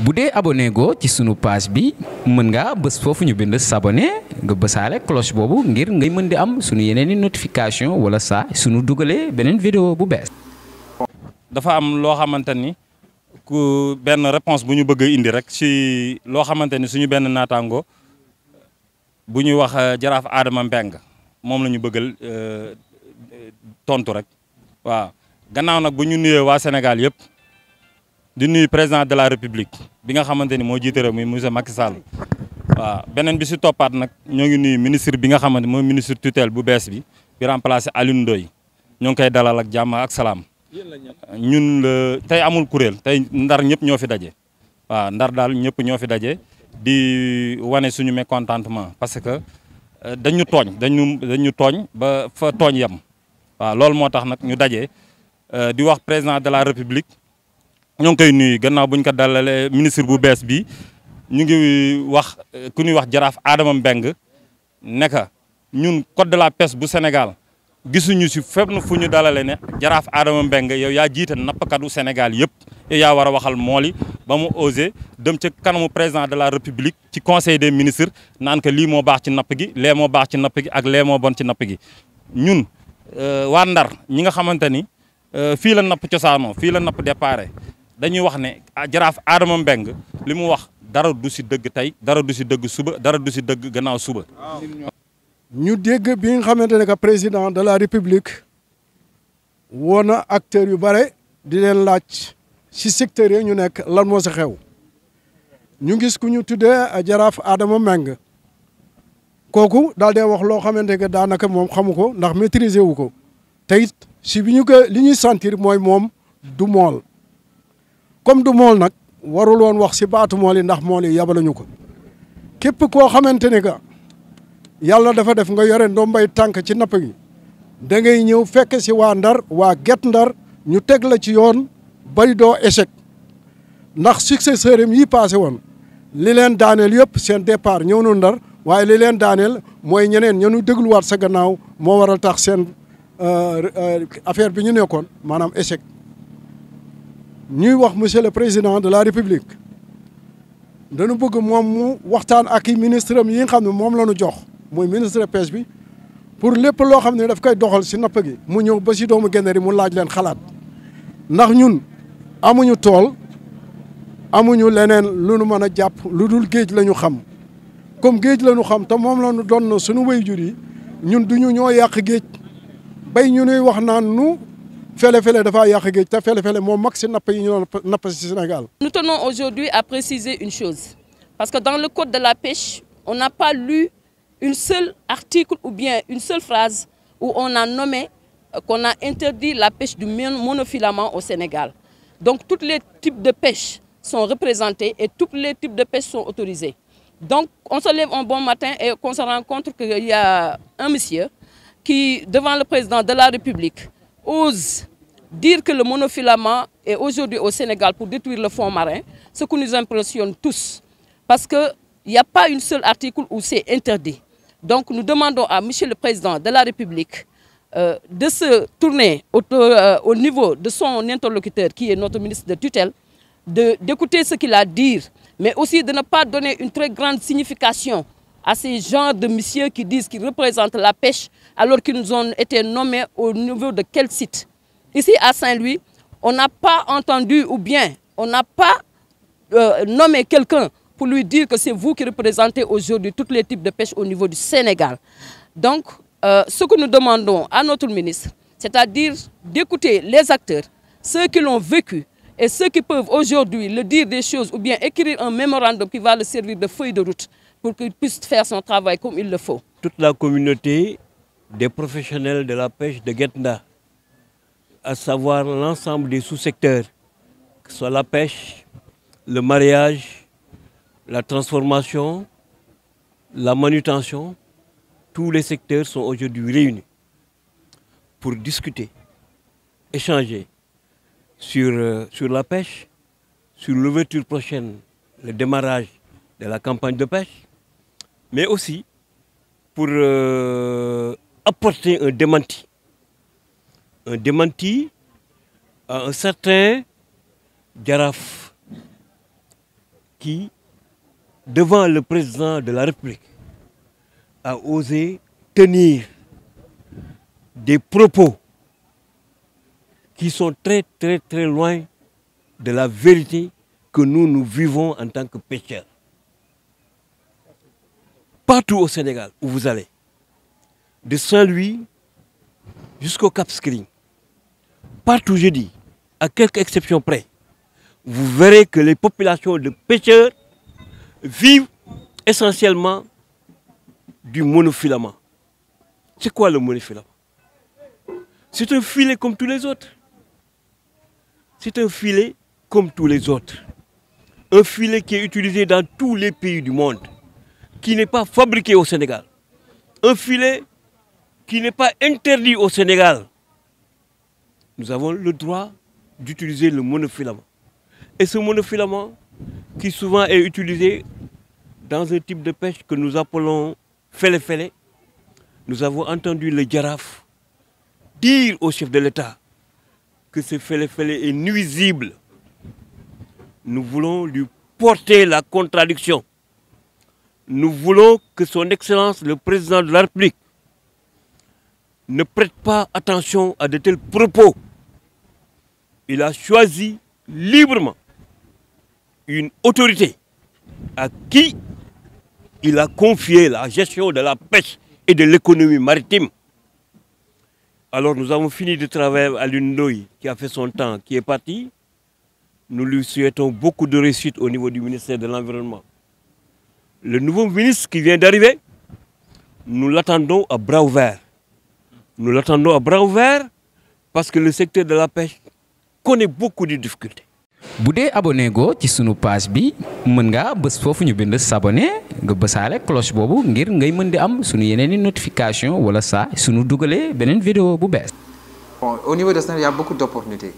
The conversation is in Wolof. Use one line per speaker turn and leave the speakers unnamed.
bu dee abonné go ci sunu page bi mën ngaa bës foofu ñu bind s'abonner nga bësaale cloche boobu ngir ngay mën di am sunu yeneen i notification wala saa sunu dugalee beneen vidéo bu bees.
dafa am loo xamante ni ku benn réponse bu ñu bëgg a indi rek ci loo xamante ni suñu benn naataango bu ñuy wax jaraaf Adama Mbengue moom la ñu bëggal tontu rek waaw gannaaw nag bu ñu nuyee waa Sénégal yëpp. di nuyu président de la république bi nga xamante ni moo jiite réew mi monsieur Macky Sall waaw beneen bi si toppaat nag ñoo ngi nuyu ministre bi nga xamante mooy ministre tutelle bu bees bi remplacé Alioune Ndoye ñoo ngi koy dalal ak jàmm ak salaam ñun la tey amul kuréel tey ndar ñëpp ñoo fi daje waaw ndar daal ñëpp ñoo fi daje di wane suñu mécontentement parce que dañu tooñ ba fa tooñ yem waaw loolu moo tax nag ñu daje di wax président de la république. ñoo ngi koy nuyu gannaaw bu ñu ko dalalee ministre bu bees bi ñu ngi wax ku ñuy wax jaraaf Adama Mbengue ne ka ñun code de la pêche bu Sénégal gisuñu si fépp fu ñu dalalee ne jaraaf Adama Mbengue yow yaa jiite nappkatu Sénégal yëpp yow yaa war a waxal mool yi ba mu osé dem ca kanamu président de la république ci conseil des ministres naan que lii moo baax ci napp gi lee moo baax ci napp gi ak lee moo bon ci napp gi ñun waa Ndar ñi nga xamante ni fii la napp cosaanoo fii la napp déparé dañuy wax ne jaraaf Adama Mbengue li mu wax dara du si dëgg tey dara du si dëgg suba dara du si dëgg gannaaw suba.
ñu dégg bi nga xamante ne que président de la république woo na acteurs yu bare di leen laaj si secteurs yi ñu nekk lan moo sa xew ñu gis ku ñu tuddee jaraaf Adama Mbengue kooku daal dee wax loo xamante ne daanaka moom xamu ko ndax maîtriser wu ko te it si bi ñu ko li ñuy sentir mooy moom du mool. comme du mool nag warul woon wax si baatu mool yi ndax mool yi yabaluñu ko képp koo xamante ne que yàlla dafa def nga yore ndombay tànk ci napp gi da ngay ñëw fekk si waa Ndar waa Guet Ndar ñu teg la ci yoon bay doo échec ndax successeur am yi passé woon li leen daaneel yëpp seen départ ñëw na Ndar waaye li leen daaneel mooy ñeneen ñenu dégluwaat sa gannaaw moo waral tax seen affaire bi ñu nekkoon maanaam échec. ñuy wax monsieur le président de la république dañu bëgg moom mu waxtaan ak i ministre am yi nga xam ne moom la ñu jox mooy ministre de pêche bi pour lépp loo xam ne daf koy doxal si napp gi mu ñëw ba si doomu Guet Ndar yi mu laaj leen xalaat ndax ñun amuñu tool amuñu leneen lu nu mën a jàpp lu dul géej la ñu xam comme géej la ñu xam te moom la ñu doon suñu waajur yi ñun duñu ñoo yàq géej bay ñu nuy wax naan nu fele-fele dafa yàq géej te fele-fele moo mag si napp yi ñu doon napp si Sénégal.
Nous tenons aujourd'hui à préciser une chose parce que dans le code de la pêche on n'a pas lu une seule article ou bien une seule phrase où on a nommé qu'on a interdit la pêche du monofilament au Sénégal. Donc tous les types de pêche sont représentés et tous les types de pêche sont autorisés. Donc on se lève un bon matin et qu'on se rend compte qu'il y a un monsieur qui devant le président de la République ose dire que le monofilament est aujourd'hui au Sénégal pour détruire le fond marin, ce qui nous impressionne tous. Parce qu'il n'y a pas une seule article où c'est interdit. Donc nous demandons à monsieur le président de la République de se tourner au niveau de son interlocuteur, qui est notre ministre de tutelle, d'écouter ce qu'il a à dire, mais aussi de ne pas donner une très grande signification à ces genres de messieurs qui disent qu'ils représentent la pêche alors qu'ils nous ont été nommés au niveau de quel site. Ici à Saint-Louis, on n'a pas entendu ou bien on n'a pas nommé quelqu'un pour lui dire que c'est vous qui représentez aujourd'hui tous les types de pêche au niveau du Sénégal. Donc, ce que nous demandons à notre ministre, c'est-à-dire d'écouter les acteurs, ceux qui l'ont vécu et ceux qui peuvent aujourd'hui le dire des choses ou bien écrire un mémorandum qui va le servir de feuille de route pour qu'il puisse faire son travail comme il le faut.
Toute la communauté des professionnels de la pêche de Guet Ndar, à savoir l'ensemble des sous-secteurs, que ce soit la pêche, le mareyage, la transformation, la manutention, tous les secteurs sont aujourd'hui réunis pour discuter, échanger sur la pêche, sur l'ouverture prochaine, le démarrage de la campagne de pêche, mais aussi pour apporter un démenti à un certain Jaraaf qui, devant le président de la République, a osé tenir des propos qui sont très loin de la vérité que nous vivons en tant que pêcheurs. Partout au Sénégal où vous allez, de Saint-Louis jusqu'au Cap Skirring, partout je dis, à quelques exceptions près, vous verrez que les populations de pêcheurs vivent essentiellement du monofilament. C'est quoi le monofilament? C'est un filet comme tous les autres. C'est un filet comme tous les autres. Un filet qui est utilisé dans tous les pays du monde, qui n'est pas fabriqué au Sénégal. Un filet qui n'est pas interdit au Sénégal. Nous avons le droit d'utiliser le monofilament. Et ce monofilament, qui souvent est utilisé dans un type de pêche que nous appelons fele-fele, nous avons entendu le Jaraaf dire au chef de l'État que ce fele-fele est nuisible. Nous voulons lui porter la contradiction. Nous voulons que son Excellence, le président de la République, ne prête pas attention à de tels propos. Il a choisi librement une autorité à qui il a confié la gestion de la pêche et de l'économie maritime. Alors nous avons fini de travailler à l'UNDOI qui a fait son temps, qui est parti. Nous lui souhaitons beaucoup de réussite au niveau du ministère de l'Environnement. Le nouveau ministre qui vient d'arriver, nous l'attendons à bras ouverts. Nous l'attendons à bras ouverts parce que le secteur de la pêche connaît beaucoup de difficultés.
bu dee abonné go ci sunu page bi mën nga bës foofu ñu bind s'abonner nga bësaale cloche boobu ngir ngay mën di am sunu yeneeni notification wala saa sunu dugalee beneen vidéo bu bees.
Bon, au niveau de ça, il y a beaucoup d'opportunités.